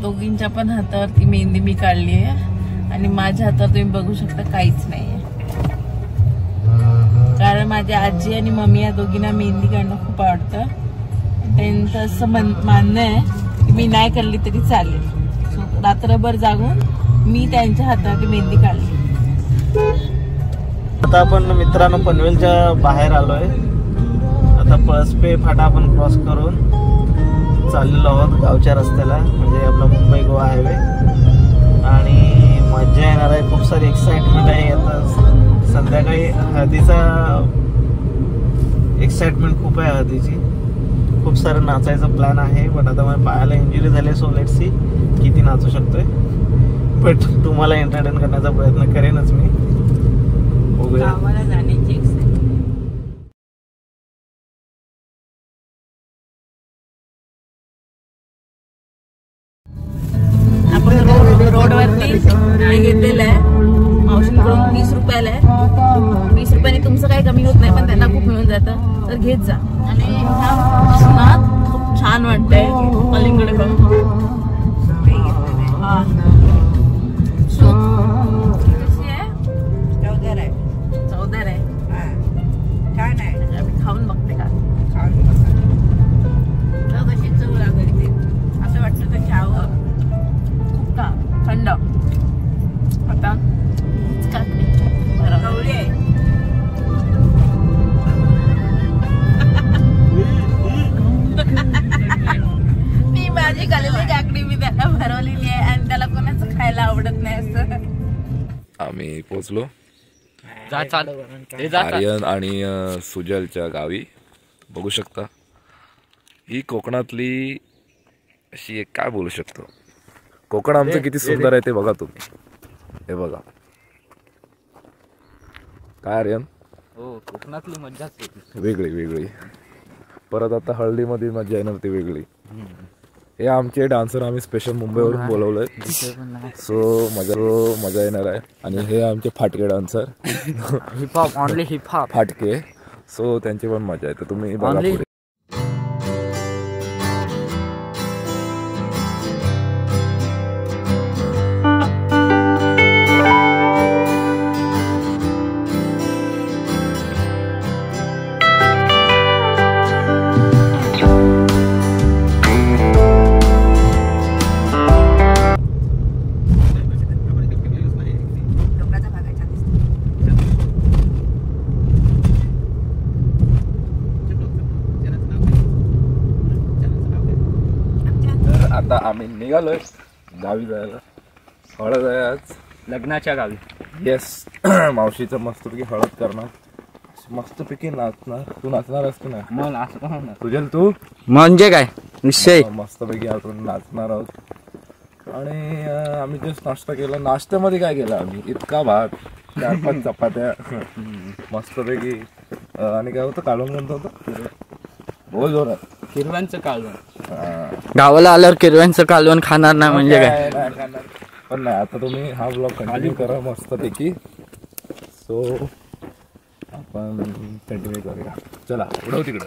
दोघींच्या पण हातावरती मेहंदी मी काढली आहे आणि माझ्या हातावर तुम्ही बघू शकता काहीच नाहीये, कारण माझ्या आजी आणि मम्मी या दोघींना मेहंदी काढणं खूप आवडतं. त्यांचं असं मानणं आहे की मी नाही काढली तरी चालेल. रात्रभर जागून मी त्यांच्या हातावरती मेहंदी काढली. आता आपण मित्रांनो पनवेलच्या बाहेर आलोय. आता पळसपे फाटा आपण क्रॉस करून चाललेलो आहोत गावच्या रस्त्याला, म्हणजे आपला मुंबई गोवा हायवे. आणि मजा येणार आहे, खूप सारी एक्साइटमेंट आहे. आता संध्याकाळी हळदीचा एक्साइटमेंट खूप आहे, हळदीची खूप सारं नाचायचा प्लॅन आहे. पण आता माझ्या पायाला इंजुरी झाली, सो लेट्स सी किती नाचू शकतोय. बट तुम्हाला एंटरटेन करण्याचा प्रयत्न करेनच मी. बघूया. जाण्याची रोडवरती घेतलेलं आहे मावशीकडून 20 रुपयाला आहे. 20 रुपयाने तुमचं काही कमी होत नाही, पण त्यांना खूप मिळून जातं, तर घेत जा. आणि ह्या खूप छान वाटतंय अलीकडे चौदार आहे, छान आहे. आम्ही खाऊन बघते का, कशी चव लागली ते असं वाटतं तर खावं. खूप का थंड. आता कवळी आहे. मी माझी खाल्लेली काकडी मी त्याला भरवलेली आहे आणि त्याला कोणाचं खायला आवडत नाही असं. आम्ही पोचलो आर्यन आणि सुजलच्या गावी. बघू शकता ही कोकणातली अशी एक काय बोलू शकतो, कोकण आमचं किती सुंदर आहे ते बघा तुम्ही. हे बघा काय आर्यन, हो कोकणातली मज्जा वेगळी वेगळी. परत आता हळदीमध्ये मजा येणार ती वेगळी. हे आमचे डान्सर आम्ही स्पेशल मुंबईवरून बोलवलंय, सो मजा येणार आहे. आणि हे आमचे फाटके dancer, hip hop only hip hop फाटके, so त्यांची पण मजा आहे. तर तुम्ही बघा पुढे. आता आम्ही निघालोय गावी जायला. हळद आहे आज लग्नाच्या गावी. येस. मावशीचं मस्तपैकी हळद करणार, मस्तपैकी नाचणार. तू नाचणार असतो ना? मग नाचणार ना. तुझ्या तू म्हणजे काय विषय, मस्तपैकी आपण नाचणार आहोत. आणि आम्ही जस्ट नाश्ता केला. नाश्त्यामध्ये काय केलं आम्ही, इतका भात, 4-5 चपात्या मस्तपैकी. आणि काय होतं, कालवण कोणतं होतं, बोल जोरात. किरव्यांचं कालवण. गावाला आल्यावर किरव्यांचं कालवण खाणार नाही म्हणजे काय. पण नाही, आता तुम्ही हा ब्लॉग कंटिन्यू करा मस्तपैकी. सो आपण कंटिन्यू करूया. चला उडव तिकडं.